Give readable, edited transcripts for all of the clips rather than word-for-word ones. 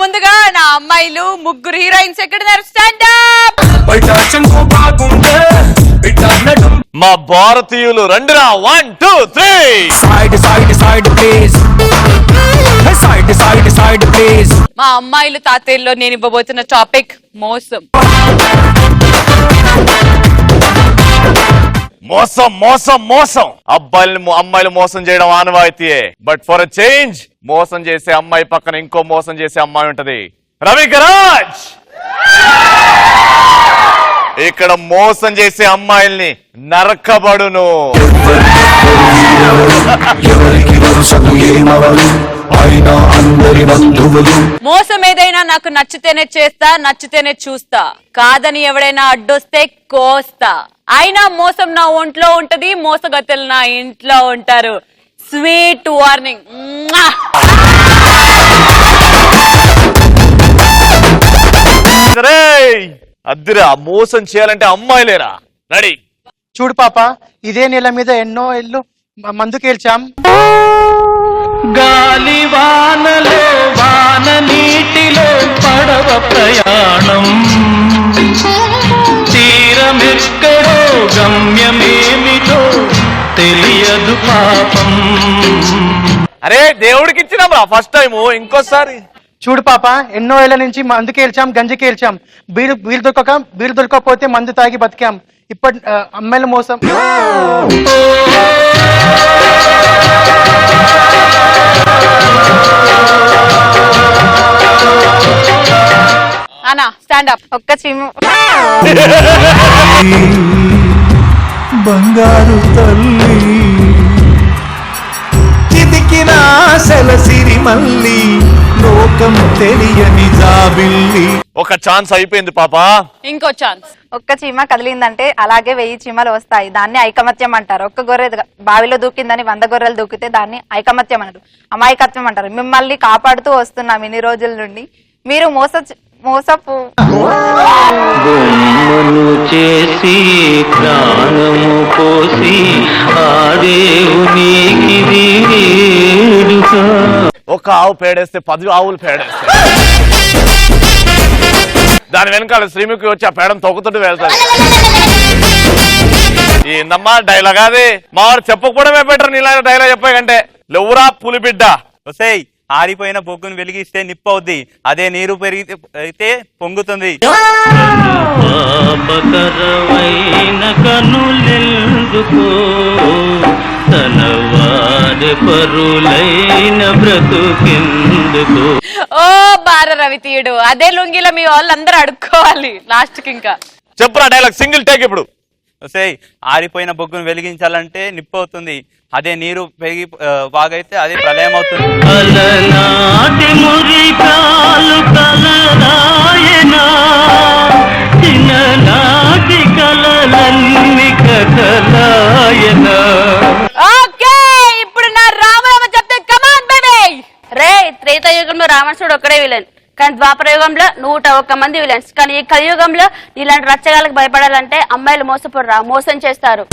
ముందుగా నా అమ్మాయిలు ముగ్గురు హీరోయిన్స్ ఎక్కడున్నారు? Stand up. మా భారతీయులు రండిరా. 1 2 3 side side side please. Side side side please. మా అమ్మాయిలు తాతయ్యలో నేను ఇవ్వబోతున్న టాపిక్ మోసం. మోసం మోసం మోసం. అమ్మాయిలు మోసం చేయడం ఆనవాయితీయే. బట్ ఫర్ ఎ చేంజ్ మోసం చేసే అమ్మాయి పక్కన ఇంకో మోసం చేసే అమ్మాయి ఉంటది. రవి గరాజ్. ఇక్కడ మోసం చేసే అమ్మాయిల్ని నరకబడును. మోసం ఏదైనా నాకు నచ్చితేనే చేస్తా, నచ్చితేనే చూస్తా. కాదని ఎవడైనా అడ్డొస్తే కోస్తా. అయినా మోసం నా ఒంట్లో ఉంటది, మోసగత్తెలు నా ఇంట్లో ఉంటారు. Sweet warning. అద్దిరా, మోసం చేయాలంటే అమ్మాయిలేరా. రెడీ. చూడు పాప, ఇదే నెల మీద ఎన్నో ఇల్లు మందు కేల్చాం. గాలి వానలో వాన నీటిలో పడవ ప్రయాణం, తీరమెక్కడో గమ్యమేమిటో తెలియదు పాపం. అరే దేవుడికి ఇచ్చినాం ఫస్ట్ టైం, ఇంకోసారి చూడు పాప, ఎన్నో ఏళ్ల నుంచి మందు కేల్చాం, గంజి కేల్చాం. వీలు దొరకకపోతే మందు తాగి బతికాం. ఇప్పటి అమ్మాయిల మోసం. అన్నా స్టాండ్ అప్. ఒక్క చీము. బంగారు తల్లి చితికిన ఆశల సిరిమల్లి, లోకం తెలియని జాబిల్లి. ఒక ఛాన్స్ అయిపోయింది పాప. ఇంకో ఛాన్స్. ఒక్క చీమ కదిలిందంటే అలాగే 1000 చీమలు వస్తాయి. దాన్ని ఐకమత్యం అంటారు. ఒక్క గొర్రె బావిలో దూకిందని 100 గొర్రెలు దూకితే దాన్ని ఐకమత్యం అనరు, అమాయకత్వం అంటారు. మిమ్మల్ని కాపాడుతూ వస్తున్నాం ఇన్ని రోజుల నుండి. మీరు మోసపు బొమ్మను చేసి ప్రాణము పోసి ఆదేవునికి ఒక ఆవు పేడేస్తే 10 ఆవులు పేడేస్తాయి. దాని వెనకాల శ్రీముఖి వచ్చి ఆ పేడను తొక్కుతుంటూ వెళ్తారు. ఏందమ్మా డైలాగ్ అది? మా వాడు చెప్పకపోవడమే బెటర్. నీలా డైలాగ్ చెప్పాకంటే. లెవ్వురా పులిబిడ్డ. వస్తాయి. ఆరిపోయిన బొగ్గును వెలిగిస్తే నిప్పవుద్ది, అదే నీరు పెరిగితే అయితే పొంగుతుంది. కనులెందుకో తన వారి పరులైన బ్రతుకెందుకు. ఓ బార రవితీయుడు, అదే లుంగిలో మీ వాళ్ళందరూ అడుక్కోవాలి లాస్ట్ కి. ఇంకా చెప్పురా డైలాగ్, సింగిల్ టేక్. ఇప్పుడు వస్తాయి. ఆరిపోయిన బొగ్గును వెలిగించాలంటే నిప్పవుతుంది, అదే నీరు పెరిగి బాగైతే అదే ప్రళయం అవుతుంది. అలనాటి మురికాలు కలరాయనా, చిన్ననాటి కలలన్నీ కథలాయనా. ఓకే, ఇప్పుడు నా రామరామ చెప్తే కమాన్ బేబీ. రే, త్రేతాయుగంలో రావణుడు ఒక్కడే విలన్, కానీ ద్వాపరయుగంలో 101 మంది విలన్స్. కానీ ఈ కలియుగంలో ఇలాంటి రచ్చగాలకు భయపడాలంటే అమ్మాయిలు మోసపోర్రా, మోసం చేస్తారు.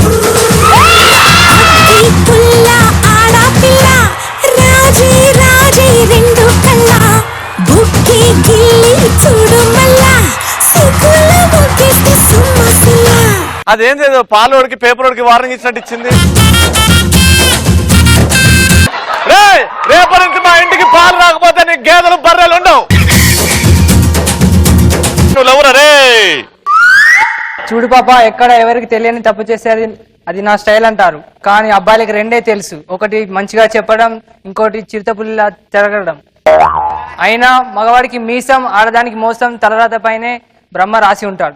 అదేందేదో పాలోడికి పేపరోడికి వార్నింగ్ ఇచ్చినట్టు ఇచ్చింది. రేపటి నుంచి మా ఇంటికి పాలు రాకపోతే నీకు గేదెలు బర్రెలు ఉండవు. చూడు పాప, ఎక్కడ ఎవరికి తెలియని తప్పు చేసేది అది నా స్టైల్ అంటారు. కానీ అబ్బాయిలకి రెండే తెలుసు, ఒకటి మంచిగా చెప్పడం, ఇంకోటి చిరుతపుల్లిలా తిరగడం. అయినా మగవాడికి మీసం, ఆడదానికి మోసం, తలరాత పైనే బ్రహ్మ రాసి ఉంటాడు.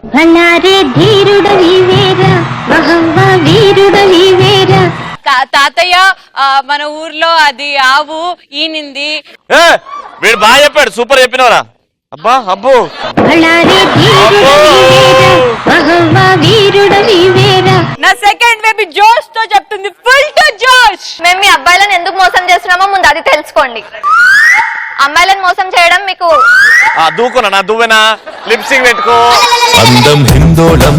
తాతయ్య, మన ఊర్లో అది ఆవు ఈనింది. వీడు బాగా చెప్పాడు, సూపర్ చెప్పినవరా. అబ్బా అబ్బో, నా సెకండ్ బేబీ జోష్ తో చెప్తుంది, ఫుల్ టు జోష్. మేము మీ అబ్బాయిలను ఎందుకు మోసం చేస్తున్నామో ముందు అది తెలుసుకోండి. అమ్మాయిలను మోసం చేయడం మీకు దూకునా నా దువ్వెనా, లిప్సింగ్ పెట్టుకో. అందం హిందోళం,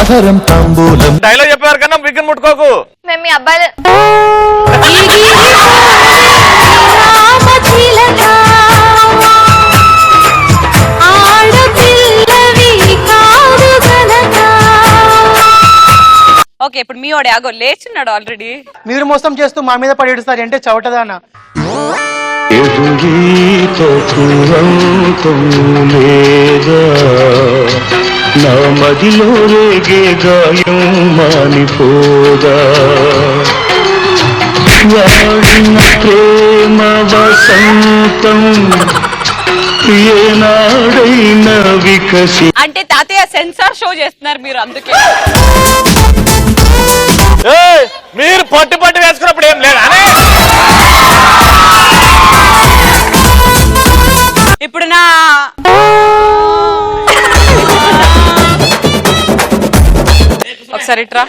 అధరం తాంబూలం. డైలాగ్ చెప్పారు కన్నా వికెన్ ముట్టుకోకు. మేము మీ అబ్బాయిలు మీ వాడే అగో లేచున్నాడు ఆల్రెడీ. మీరు మోసం చేస్తూ మా మీద పడేడుస్తారు అంటే చవటదానా. నా మదిలో రేగే గాయం మానిపోదా వాడిన ప్రేమ వసంతం ఏనాడైన వికసి. అంటే తాతయ్య సెన్సార్ షో చేస్తున్నారు మీరు అందుకే. మీరు పట్టు పట్టు వేసుకున్నప్పుడు ఏం లేదా? ఇప్పుడు నా ఒకసారి ఇట్రా.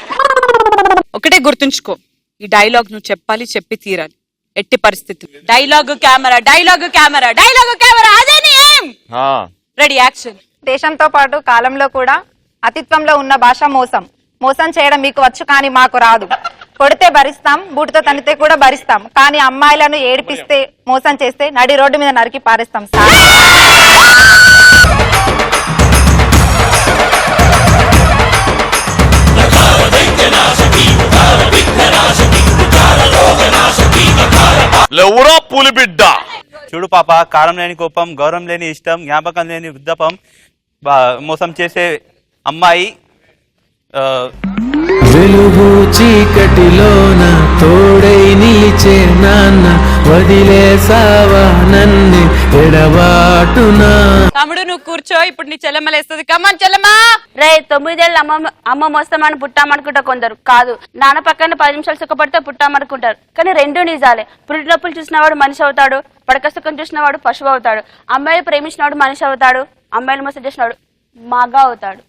ఒకటే గుర్తుంచుకో, ఈ డైలాగ్ నువ్వు చెప్పాలి, చెప్పి తీరాలి ఎట్టి పరిస్థితి. Dialogue camera, dialogue camera, dialogue camera, అదే నీ ఏం. Ready, action. దేశంతో పాటు కాలంలో కూడా అతిత్వంలో ఉన్న భాష మోసం. మోసం చేయడం మీకు వచ్చు కానీ మాకు రాదు. కొడితే భరిస్తాం, బూటుతో తనితే కూడా భరిస్తాం, కానీ అమ్మాయిలను ఏడిపిస్తే మోసం చేస్తే నడి రోడ్డు మీద నరికి పారేస్తాం సార్. ఎవరో పులిబిడ్డ. చూడు పాప, కారం లేని కోపం, గౌరవం లేని ఇష్టం, జ్ఞాపకం లేని వృద్ధపం, మోసం చేసే అమ్మాయి. వెలుగు చీకటిలోన తోడై నిలిచే నాన్న వదిలేసావా నన్ను ఎడబాటునా. తమ్ముడు నువ్వు కూర్చో, ఇప్పుడు నీ చెల్లెమ్మ లేస్తుంది. కమ్మన్ చెల్లెమ్మ. రే 9 ఏళ్ళ అమ్మ మోస్తామని పుట్టామనుకుంటా కొందరు. కాదు, నాన్న పక్కన 10 నిమిషాలు సుఖపడితే పుట్టామనుకుంటారు. కానీ రెండు నిజాలే. పురిటి నొప్పులు చూసినవాడు మనిషి అవుతాడు, పడక సుఖం చూసినవాడు పశువు అవుతాడు. అమ్మాయిలు ప్రేమించినవాడు మనిషి అవుతాడు, అమ్మాయిలు మోసం చేసినవాడు మగ అవుతాడు.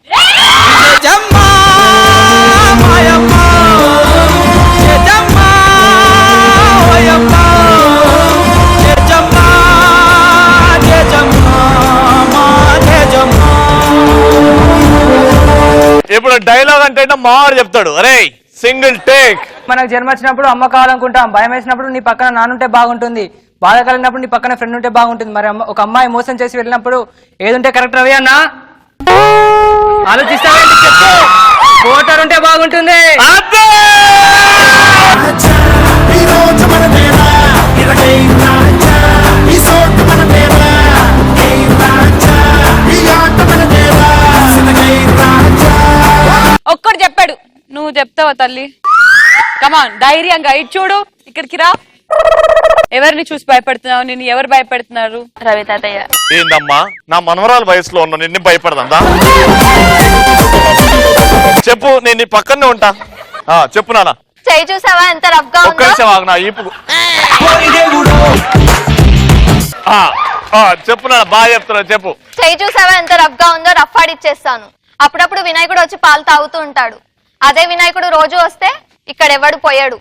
ఇప్పుడు డైలాగ్ అంటే మావాడు చెప్తాడు, అరే సింగిల్ టేక్. మనకు జన్మ వచ్చినప్పుడు అమ్మ కావాలనుకుంటాం, భయం వేసినప్పుడు నీ పక్కన నాన్నుంటే బాగుంటుంది, బాధ కలిగినప్పుడు నీ పక్కన ఫ్రెండ్ ఉంటే బాగుంటుంది. మరి ఒక అమ్మాయి మోసం చేసి వెళ్ళినప్పుడు ఏదుంటే కరెక్ట్ రవి అన్నా? ఆలోచిస్తావేంటి చెప్పు. ఓటర్ ఉంటే బాగుంటుంది. ఒక్కడు చెప్పాడు, నువ్వు చెప్తావా తల్లి? కమాన్, ధైర్యంగా ఇటు చూడు, ఇక్కడికి రా. ఎవరిని చూసి భయపడుతున్నావు? నిన్ను ఎవరు భయపెడుతున్నారు? రవి తాతయ్య. ఏందమ్మా, నా మనవరాల వయసులో ఉన్నా నిన్ను భయపడదా? చెప్పు, నేను నీ పక్కనే ఉంటా. చెప్పు నాన్న. చేయి చూసావా ఎంత రఫ్ గా ఒక్క నిమిషం ఆగు, నా ఈపు. చెప్పు నాన్న, బాగా చెప్తున్నా, చెప్పు. చేయి చూసావా ఎంత రఫ్ గా ఉందో? రఫ్ ఆడిచ్చేస్తాను. అప్పుడప్పుడు వినాయకుడు వచ్చి పాలు తాగుతూ ఉంటాడు. అదే వినాయకుడు రోజు వస్తే ఇక్కడ ఎవడు పోయాడు.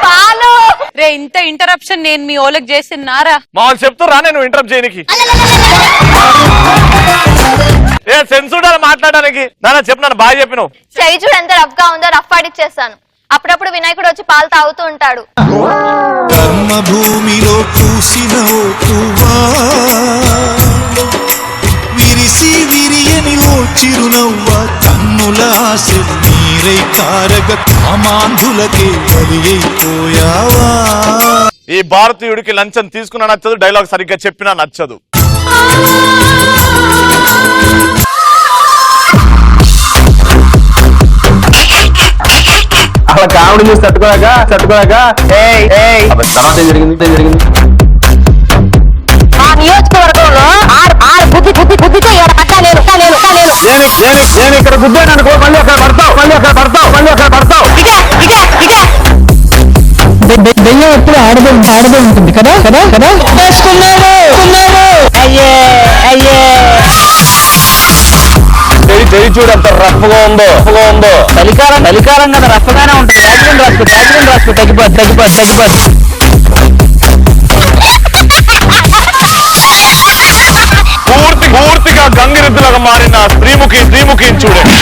పాలు రే, ఇంత ఇంటరప్షన్ నేను మీ ఓలకు చేసినారా? మా చెప్తురా, నేను ఇంటరప్ట్ చేయడానికి. ఏ సెన్సూర్ మాట్లాడడానికి? నాన్న చెప్పు నాన్న, బాగా చెప్పినావు. చేయి చూడు ఎంత రఫ్ గా ఉందో? రఫ్ ఆడిచ్చేస్తాను. అప్పుడప్పుడు వినాయకుడు వచ్చి పాలు తాగుతూ ఉంటాడు. కర్మభూమిలో పూసిన విరిసి విరియని ఓ చిరునవ్వ కన్నుల ఆశలు నీరై కారగ కామాంధులకే బలి అయిపోయావా. ఈ భారతీయుడికి లంచం తీసుకున్నా నచ్చదు, డైలాగ్ సరిగ్గా చెప్పినా నచ్చదు. అలా కామెడీ చూసి తట్టుకోలేక తర్వాత ఏం జరిగింది? నియోజకవర్గంలో నేను ఇక్కడ గుద్దాను అనుకో, మళ్ళీ అక్కడ పడతావు. దెయ్యం ఎప్పుడు ఆడదే ఉంటుంది కదా. చెయ్యి చూడు ఎంత రఫ్గా ఉందో. చలికాలం కదా, రఫ్గానే ఉంటుంది. యాక్సిడెంట్ రాసుకో, తగ్గిపోద్ది. పూర్తిగా గంగిరెద్దులాగా మారిన శ్రీముఖి చూడే.